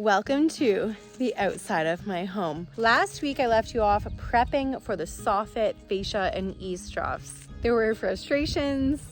Welcome to the outside of my home. Last week I left you off prepping for the soffit, fascia, and eaves troughs. There were frustrations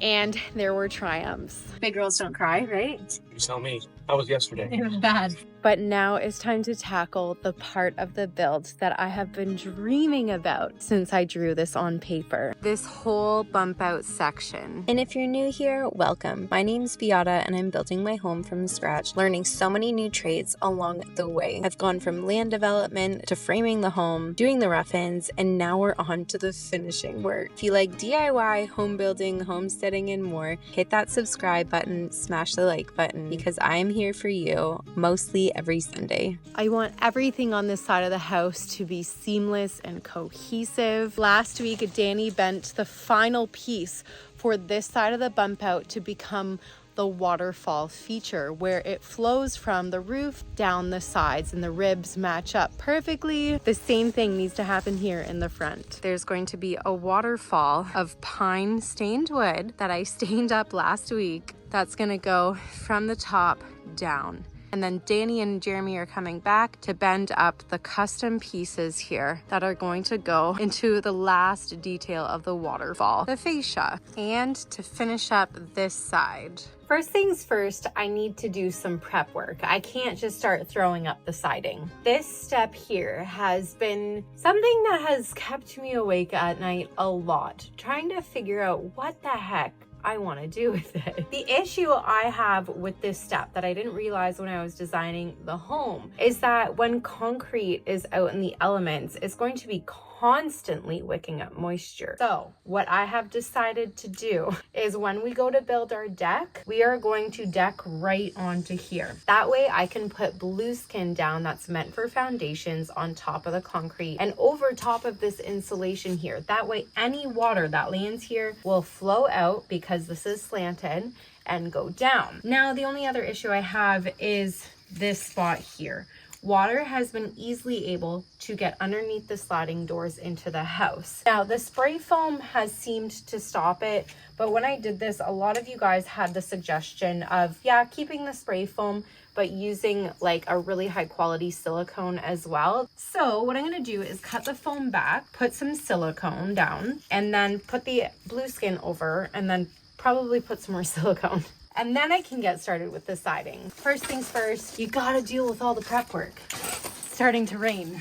and there were triumphs. Big girls don't cry, right? You tell me. How was yesterday? It was bad. But now it's time to tackle the part of the build that I have been dreaming about since I drew this on paper. This whole bump out section. And if you're new here, welcome. My name's Biata and I'm building my home from scratch, learning so many new trades along the way. I've gone from land development to framing the home, doing the rough-ins, and now we're on to the finishing work. If you like DIY, home building, homesteading, and more, hit that subscribe button, smash the like button, because I am here for you, mostly every Sunday. I want everything on this side of the house to be seamless and cohesive. Last week, Danny bent the final piece for this side of the bump out to become the waterfall feature, where it flows from the roof down the sides and the ribs match up perfectly. The same thing needs to happen here in the front. There's going to be a waterfall of pine stained wood that I stained up last week. That's gonna go from the top down. And then Danny and Jeremy are coming back to bend up the custom pieces here that are going to go into the last detail of the waterfall, the fascia, and to finish up this side. First things first, I need to do some prep work. I can't just start throwing up the siding. This step here has been something that has kept me awake at night a lot, trying to figure out what the heck I want to do with it. The issue I have with this step that I didn't realize when I was designing the home is that when concrete is out in the elements, it's going to be constantly wicking up moisture. So what I have decided to do is when we go to build our deck, we are going to deck right onto here. That way I can put blue skin down that's meant for foundations on top of the concrete and over top of this insulation here. That way any water that lands here will flow out because this is slanted and go down. Now the only other issue I have is this spot here. Water has been easily able to get underneath the sliding doors into the house. Now, the spray foam has seemed to stop it, but when I did this, a lot of you guys had the suggestion of, yeah, keeping the spray foam, but using like a really high quality silicone as well. So what I'm gonna do is cut the foam back, put some silicone down, and then put the blue skin over, and then probably put some more silicone. And then I can get started with the siding. First things first, you gotta deal with all the prep work. It's starting to rain.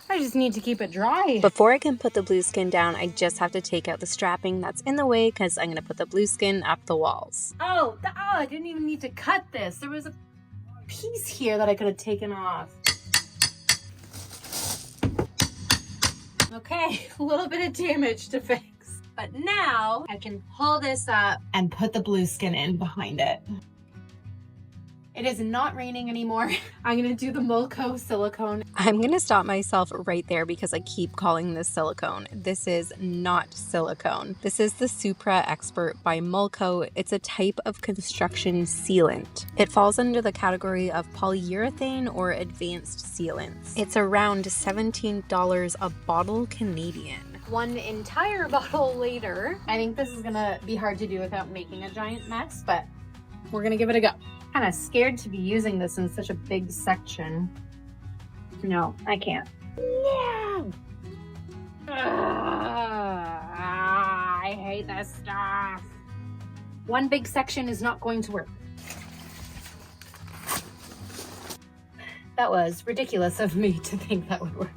I just need to keep it dry. Before I can put the blue skin down, I just have to take out the strapping that's in the way because I'm gonna put the blue skin up the walls. Oh, I didn't even need to cut this. There was a piece here that I could have taken off. Okay, a little bit of damage to fix. But now I can pull this up and put the blue skin in behind it. It is not raining anymore. I'm gonna do the Mulco silicone. I'm gonna stop myself right there because I keep calling this silicone. This is not silicone. This is the Supra Expert by Mulco. It's a type of construction sealant. It falls under the category of polyurethane or advanced sealants. It's around $17 a bottle Canadian. One entire bottle later, I think this is gonna be hard to do without making a giant mess, but we're gonna give it a go. Kind of scared to be using this in such a big section. No, I can't. No! I hate this stuff. One big section is not going to work. That was ridiculous of me to think that would work.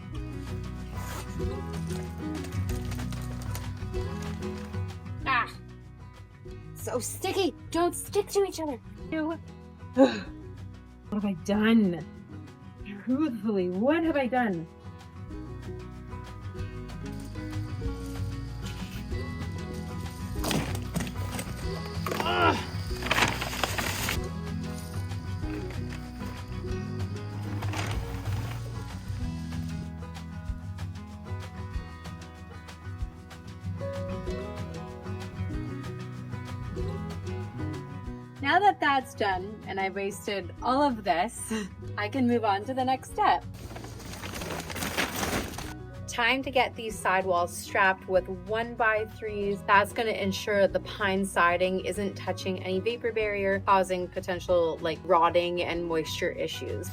So sticky. Don't stick to each other. Ew. What have I done? Truthfully, what have I done? Ugh. Now that that's done and I wasted all of this, I can move on to the next step. Time to get these sidewalls strapped with 1x3s. That's going to ensure the pine siding isn't touching any vapor barrier, causing potential like rotting and moisture issues.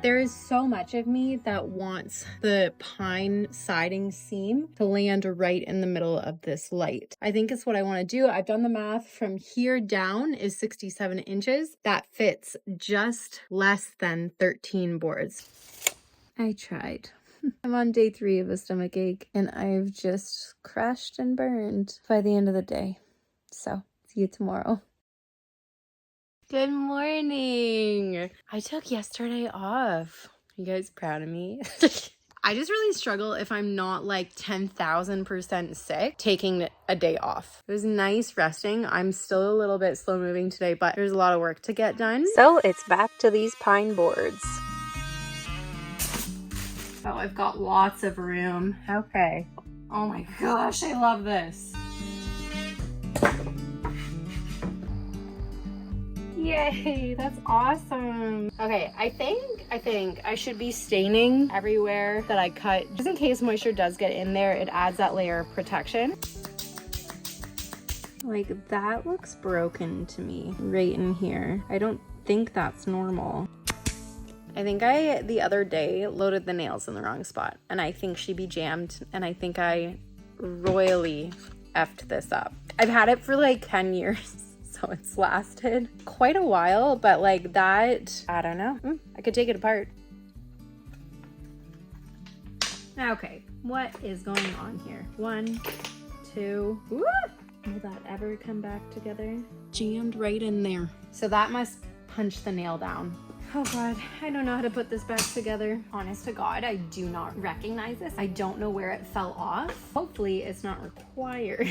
There is so much of me that wants the pine siding seam to land right in the middle of this light. I think it's what I want to do. I've done the math. From here down is 67 inches. That fits just less than 13 boards. I tried. I'm on day 3 of a stomach ache and I've just crashed and burned by the end of the day. So, see you tomorrow. Good morning. I took yesterday off. You guys proud of me? I just really struggle if I'm not like 10,000% sick taking a day off. It was nice resting. I'm still a little bit slow moving today, but there's a lot of work to get done. So it's back to these pine boards. Oh, I've got lots of room. Okay. Oh my gosh, I love this. Yay, that's awesome. Okay, I think I should be staining everywhere that I cut, just in case moisture does get in there. It adds that layer of protection. Like, that looks broken to me right in here. I don't think that's normal. I think I, the other day, loaded the nails in the wrong spot, and I think she be jammed, and I think I royally effed this up. I've had it for like 10 years. So it's lasted quite a while, but like that, I don't know. I could take it apart. Okay, what is going on here? 1, 2, woo! Will that ever come back together? Jammed right in there. So that must punch the nail down. Oh God, I don't know how to put this back together. Honest to God, I do not recognize this. I don't know where it fell off. Hopefully it's not required.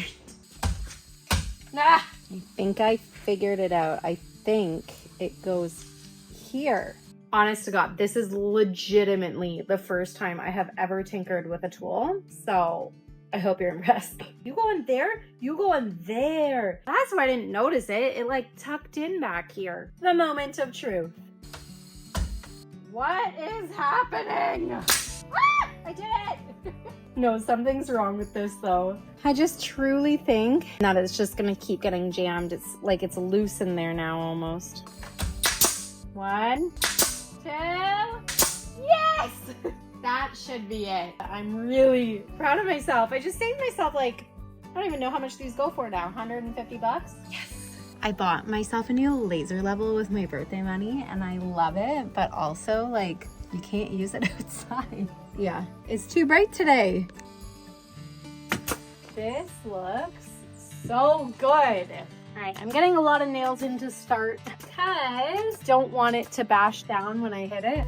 Ah! I think I figured it out. I think it goes here. Honest to God, this is legitimately the first time I have ever tinkered with a tool. So I hope you're impressed. You going there? You going there? That's why I didn't notice it. It like tucked in back here. The moment of truth. What is happening? Ah! I did it! No, something's wrong with this though. I just truly think that it's just gonna keep getting jammed. It's like it's loose in there now almost. 1, 2, yes! That should be it. I'm really proud of myself. I just saved myself like, I don't even know how much these go for now. 150 bucks? Yes. I bought myself a new laser level with my birthday money and I love it, but also like you can't use it outside. Yeah, it's too bright today. This looks so good. All right, I'm getting a lot of nails in to start because don't want it to bash down when I hit it.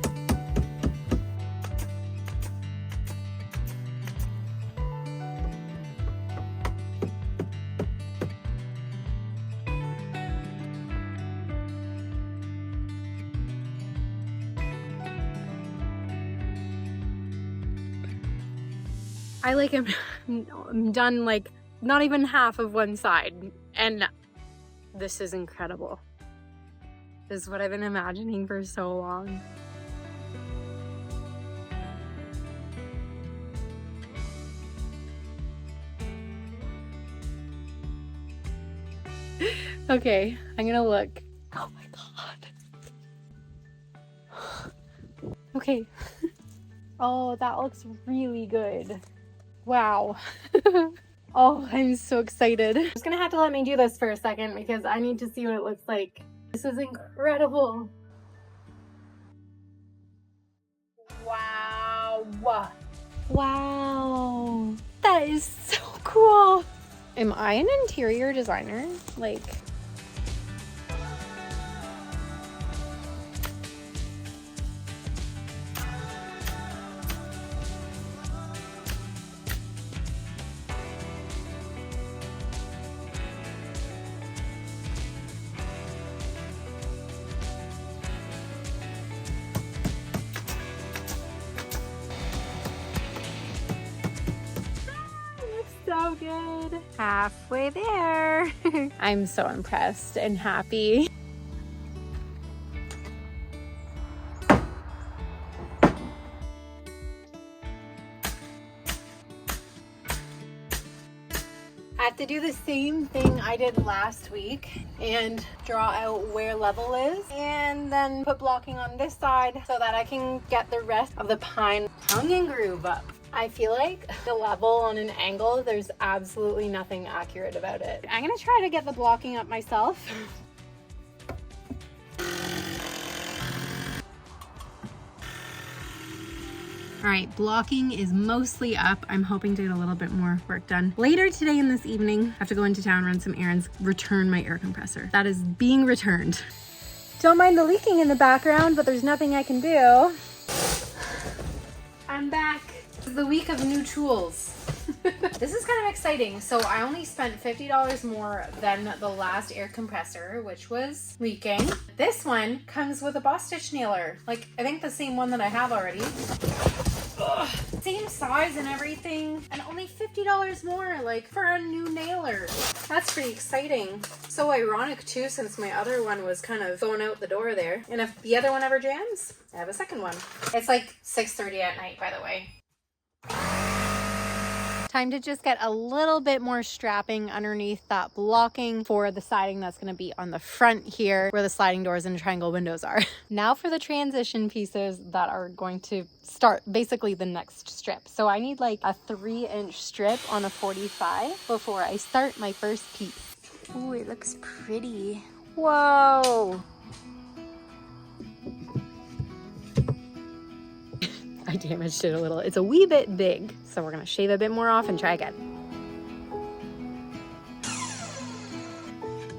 I like I'm done like not even half of one side and this is incredible. This is what I've been imagining for so long. Okay, I'm gonna look. Oh my God. Okay. Oh, that looks really good. Wow. Oh, I'm so excited. I'm just gonna have to let me do this for a second because I need to see what it looks like. This is incredible. Wow. Wow. That is so cool. Am I an interior designer? Like, so so good. Halfway there. I'm so impressed and happy. I have to do the same thing I did last week and draw out where level is and then put blocking on this side so that I can get the rest of the pine tongue and groove up. I feel like the level on an angle, there's absolutely nothing accurate about it. I'm gonna try to get the blocking up myself. All right, blocking is mostly up. I'm hoping to get a little bit more work done. Later today and this evening, I have to go into town, run some errands, return my air compressor. That is being returned. Don't mind the leaking in the background, but there's nothing I can do. I'm back. This is the week of new tools. This is kind of exciting. So I only spent $50 more than the last air compressor, which was leaking. This one comes with a boss stitch nailer. Like, I think the same one that I have already. Ugh. Same size and everything, and only $50 more, like, for a new nailer. That's pretty exciting. So ironic too, since my other one was kind of going out the door there. And if the other one ever jams, I have a second one. It's like 6:30 at night, by the way. Time to just get a little bit more strapping underneath that blocking for the siding that's going to be on the front here where the sliding doors and triangle windows are. Now for the transition pieces that are going to start basically the next strip. So I need like a 3-inch strip on a 45 before I start my first piece. Ooh, it looks pretty. Whoa. I damaged it a little. It's a wee bit big, so we're gonna shave a bit more off and try again.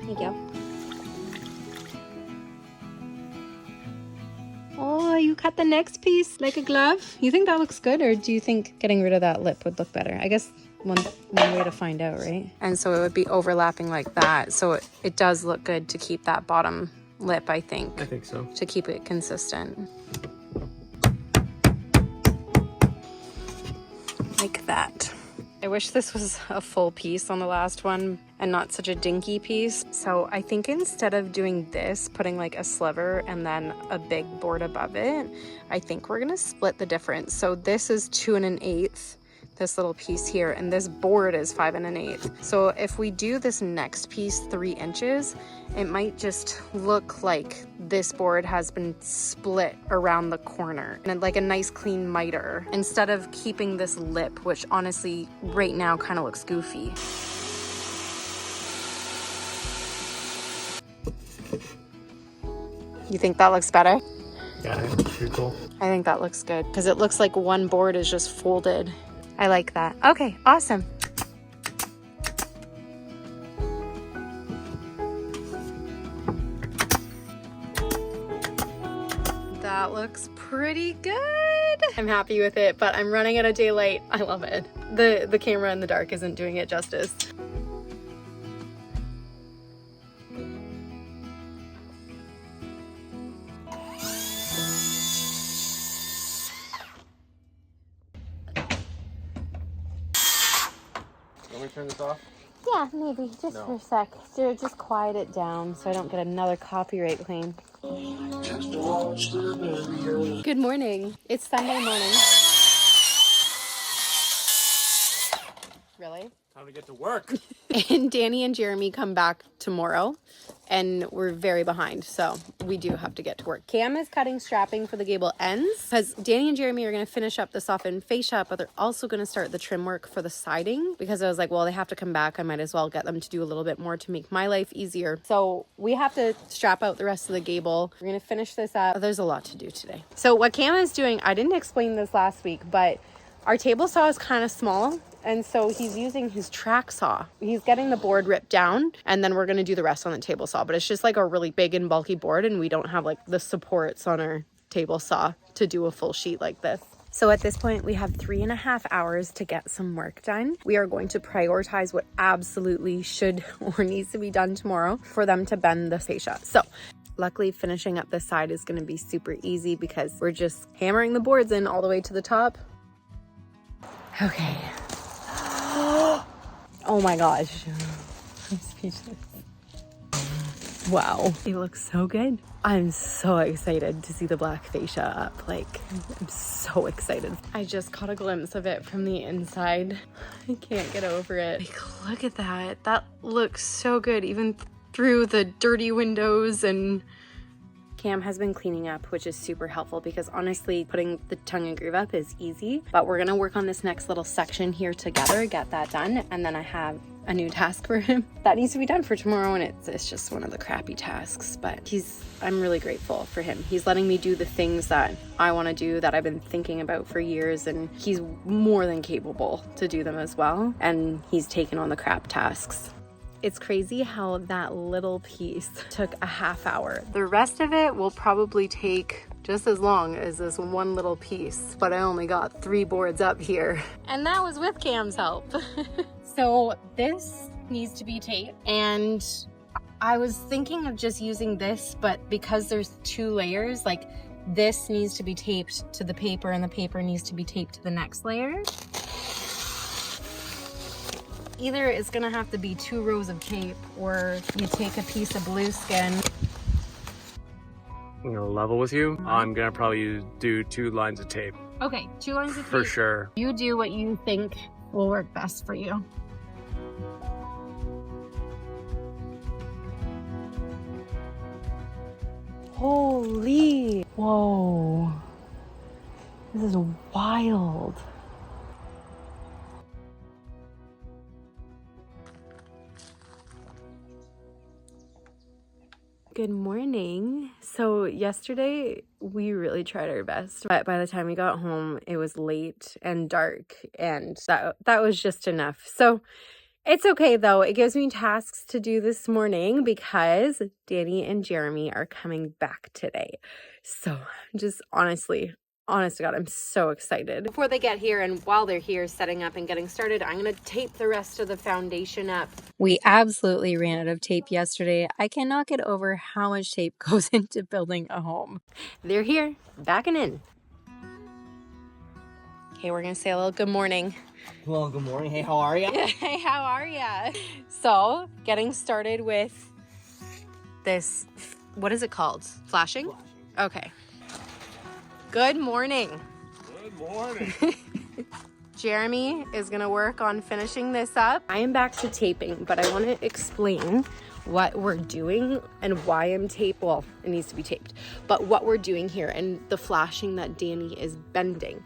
There you go. Oh, you cut the next piece like a glove? You think that looks good, or do you think getting rid of that lip would look better? I guess one way to find out, right? And so it would be overlapping like that, so it does look good to keep that bottom lip, I think. I think so. To keep it consistent. Like that. I wish this was a full piece on the last one and not such a dinky piece. So I think instead of doing this, putting like a sliver and then a big board above it, I think we're gonna split the difference. So this is 2 1/8, this little piece here, and this board is 5 1/8. So if we do this next piece 3 inches, it might just look like this board has been split around the corner and like a nice clean miter instead of keeping this lip, which honestly right now kind of looks goofy. You think that looks better? Yeah, I think it's pretty cool. I think that looks good because it looks like one board is just folded. I like that. Okay, awesome. That looks pretty good. I'm happy with it, but I'm running out of daylight. I love it. The camera in the dark isn't doing it justice. Let me turn this off. Yeah, maybe, just for a sec. So just quiet it down so I don't get another copyright claim. Good morning. It's Sunday morning. Really? Time to get to work. And Danny and Jeremy come back tomorrow, and we're very behind, so we do have to get to work. Cam is cutting strapping for the gable ends because Danny and Jeremy are going to finish up the soffit fascia, but they're also going to start the trim work for the siding because I was like, well, they have to come back. I might as well get them to do a little bit more to make my life easier. So we have to strap out the rest of the gable. We're going to finish this up. There's a lot to do today. So what Cam is doing, I didn't explain this last week, but our table saw is kind of small. And so he's using his track saw. He's getting the board ripped down, and then we're going to do the rest on the table saw. But it's just like a really big and bulky board, and we don't have like the supports on our table saw to do a full sheet like this. So at this point, we have 3.5 hours to get some work done. We are going to prioritize what absolutely should or needs to be done tomorrow for them to bend the fascia. So luckily, finishing up this side is going to be super easy because we're just hammering the boards in all the way to the top. Okay. Oh my gosh. I'm speechless. Wow, it looks so good. I'm so excited to see the black fascia up. Like, I'm so excited. I just caught a glimpse of it from the inside. I can't get over it. Like, look at that. That looks so good, even through the dirty windows. And Cam has been cleaning up, which is super helpful because honestly, putting the tongue and groove up is easy. But we're gonna work on this next little section here together, get that done, and then I have a new task for him that needs to be done for tomorrow, and it's just one of the crappy tasks, but I'm really grateful for him. He's letting me do the things that I want to do, that I've been thinking about for years, and he's more than capable to do them as well, and he's taken on the crap tasks. It's crazy how that little piece took a half hour. The rest of it will probably take just as long as this one little piece, but I only got 3 boards up here. And that was with Cam's help. So this needs to be taped, and I was thinking of just using this, but because there's 2 layers, like this needs to be taped to the paper and the paper needs to be taped to the next layer. Either it's gonna have to be 2 rows of tape, or you take a piece of blue skin. I'm gonna level with you. I'm gonna probably do 2 lines of tape. Okay, 2 lines of tape. For sure. You do what you think will work best for you. Holy, whoa. This is wild. Good morning. So yesterday we really tried our best, but by the time we got home it was late and dark, and that was just enough. So it's okay though. It gives me tasks to do this morning because Danny and Jeremy are coming back today. So just honest to God, I'm so excited. Before they get here and while they're here setting up and getting started, I'm going to tape the rest of the foundation up. We absolutely ran out of tape yesterday. I cannot get over how much tape goes into building a home. They're here, backing in. Okay, we're going to say a little good morning. Well, good morning. Hey, how are you? Hey, how are ya? So, getting started with this, what is it called? Flashing? Okay. Good morning. Good morning. Jeremy is gonna work on finishing this up. I am back to taping, but I want to explain what we're doing and why I'm well, it needs to be taped, but what we're doing here and the flashing that Danny is bending.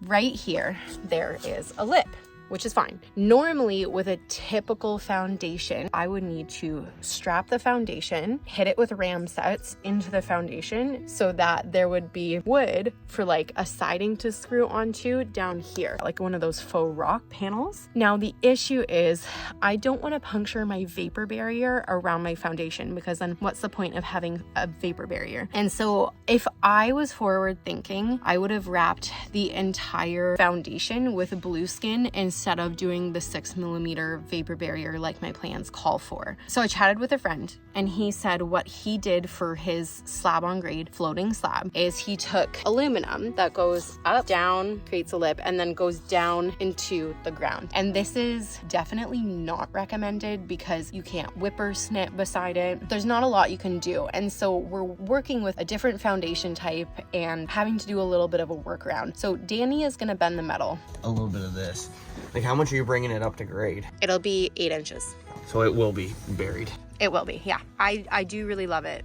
Right here, there is a lip, which is fine. Normally with a typical foundation, I would need to strap the foundation, hit it with ram sets into the foundation so that there would be wood for like a siding to screw onto down here, like one of those faux rock panels. Now the issue is I don't want to puncture my vapor barrier around my foundation, because then what's the point of having a vapor barrier? And so if I was forward thinking, I would have wrapped the entire foundation with blue skin instead of doing the 6mm vapor barrier like my plans call for. So I chatted with a friend and he said what he did for his slab on grade floating slab is he took aluminum that goes up, down, creates a lip, and then goes down into the ground. And this is definitely not recommended because you can't whipper snip beside it. There's not a lot you can do. And so we're working with a different foundation type and having to do a little bit of a workaround. So Danny is gonna bend the metal. A little bit of this. Like, how much are you bringing it up to grade? It'll be 8 inches. So it will be buried. It will be, yeah. I do really love it.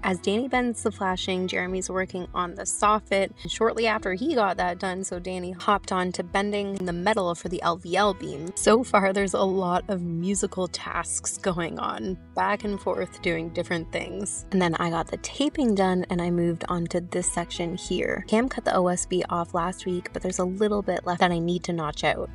As Danny bends the flashing, Jeremy's working on the soffit. Shortly after he got that done, so Danny hopped on to bending the metal for the LVL beam. So far, there's a lot of musical tasks going on, back and forth doing different things. And then I got the taping done and I moved on to this section here. Cam cut the OSB off last week, but there's a little bit left that I need to notch out.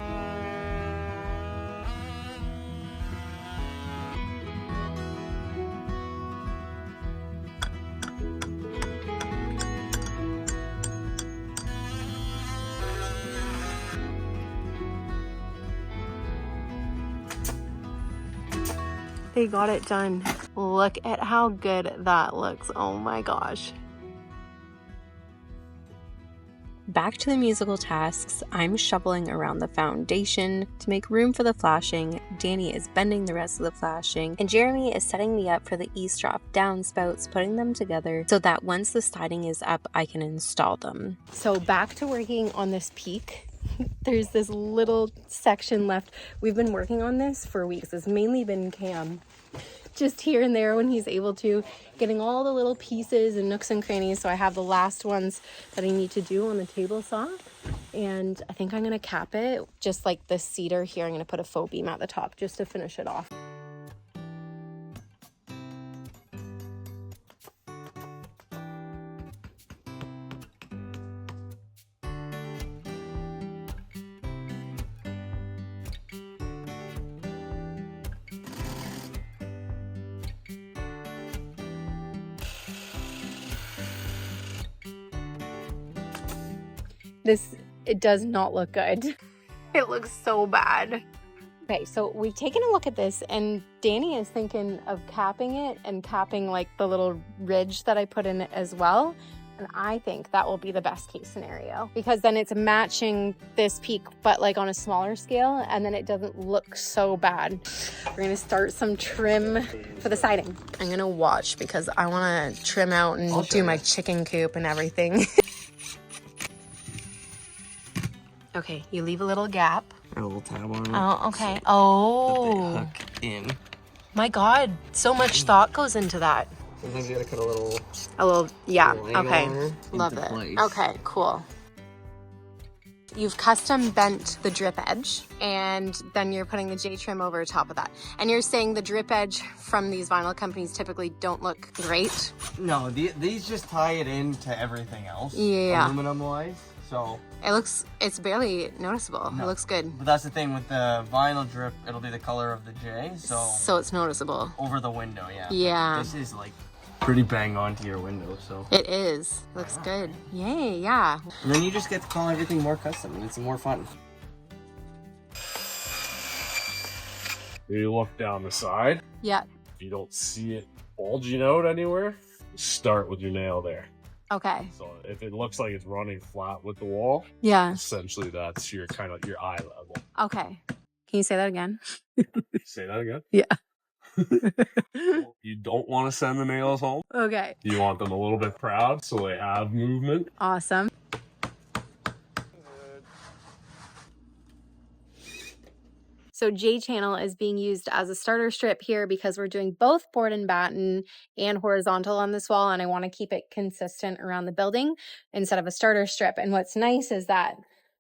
They got it done. Look at how good that looks. Oh my gosh. Back to the musical tasks. I'm shoveling around the foundation to make room for the flashing. Danny is bending the rest of the flashing, and Jeremy is setting me up for the eavesdrop downspouts, putting them together so that once the siding is up, I can install them. So back to working on this peak. There's this little section left. We've been working on this for weeks. It's mainly been Cam, just here and there when he's able to, getting all the little pieces and nooks and crannies. So I have the last ones that I need to do on the table saw, and I think I'm gonna cap it just like this cedar here. I'm gonna put a faux beam at the top just to finish it off. It does not look good. It looks so bad. Okay, so we've taken a look at this, and Danny is thinking of capping it and capping like the little ridge that I put in it as well. And I think that will be the best case scenario, because then it's matching this peak, but like on a smaller scale, and then it doesn't look so bad. We're gonna start some trim for the siding. I'm gonna watch because I wanna trim out and do my chicken coop and everything. Okay, you leave a little gap. A little tab on it. Oh, okay. Oh. Hook in. My God, so much thought goes into that. Sometimes you gotta cut a little, yeah, little angle okay. on her Love into it. place. Okay, cool. You've custom bent the drip edge, and then you're putting the J-trim over top of that. And you're saying the drip edge from these vinyl companies typically don't look great? No, these just tie it into everything else. Yeah. Aluminum-wise, so. It's barely noticeable. No. It looks good. But that's the thing with the vinyl drip, it'll be the color of the J, so it's noticeable. Over the window, yeah. Yeah. But this is like pretty bang on to your window, so. It is. Looks good. Yay, yeah. And then you just get to call everything more custom, and it's more fun. You look down the side. Yeah. If you don't see it bulging out anywhere, start with your nail there. Okay. So if it looks like it's running flat with the wall, yeah, essentially that's your kind of your eye level. Okay. Can you say that again? Say that again? Yeah. You don't want to send the nails home. Okay. You want them a little bit proud so they have movement. Awesome. So J-channel is being used as a starter strip here because we're doing both board and batten and horizontal on this wall, and I want to keep it consistent around the building instead of a starter strip. And what's nice is that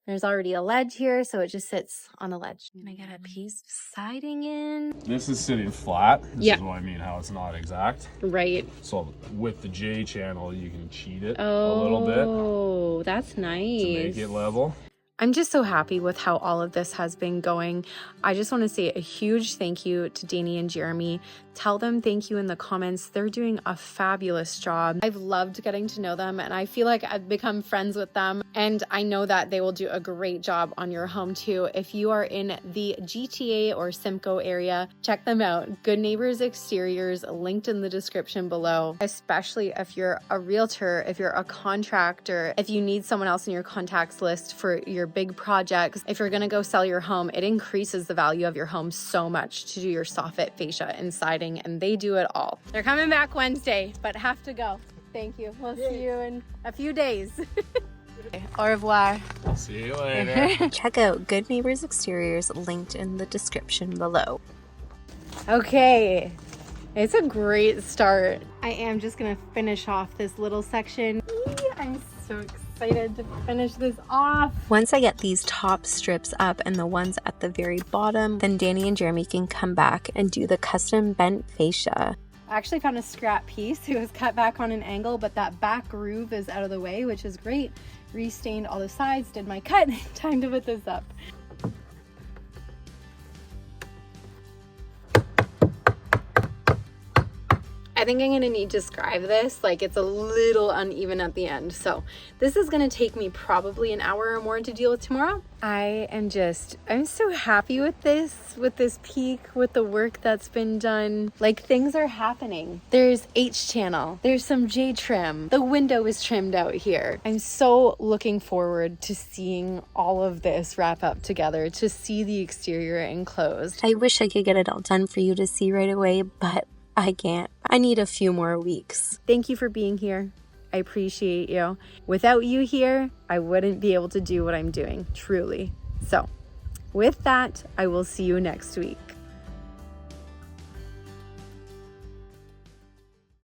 there's already a ledge here, so it just sits on a ledge. Can I get a piece of siding in? This is sitting flat. This is what I mean, how it's not exact. Right. So with the J-channel, you can cheat it a little bit. Oh, that's nice. To make it level. I'm just so happy with how all of this has been going. I just want to say a huge thank you to Danny and Jeremy. Tell them thank you in the comments. They're doing a fabulous job. I've loved getting to know them, and I feel like I've become friends with them. And I know that they will do a great job on your home too. If you are in the GTA or Simcoe area, check them out. Good Neighbours Exteriors, linked in the description below. Especially if you're a realtor, if you're a contractor, if you need someone else in your contacts list for your big projects. If you're gonna go sell your home, it increases the value of your home so much to do your soffit, fascia, and siding, and they do it all. They're coming back Wednesday, but have to go. Thank you. We'll see you in a few days. Au revoir. See you later. Check out Good Neighbours Exteriors, linked in the description below. Okay, it's a great start. I am just gonna finish off this little section. I'm so excited to finish this off. Once I get these top strips up and the ones at the very bottom, then Danny and Jeremy can come back and do the custom bent fascia. I actually found a scrap piece. It was cut back on an angle, but that back groove is out of the way, which is great. Restained all the sides, did my cut. Time to put this up. I think I'm gonna need to describe this. Like, it's a little uneven at the end. So this is gonna take me probably an hour or more to deal with tomorrow. I'm so happy with this peak, with the work that's been done. Like, things are happening. There's H channel, there's some J trim, the window is trimmed out here. I'm so looking forward to seeing all of this wrap up together, to see the exterior enclosed. I wish I could get it all done for you to see right away, but I can't. I need a few more weeks. Thank you for being here. I appreciate you. Without you here, I wouldn't be able to do what I'm doing, truly. So with that, I will see you next week.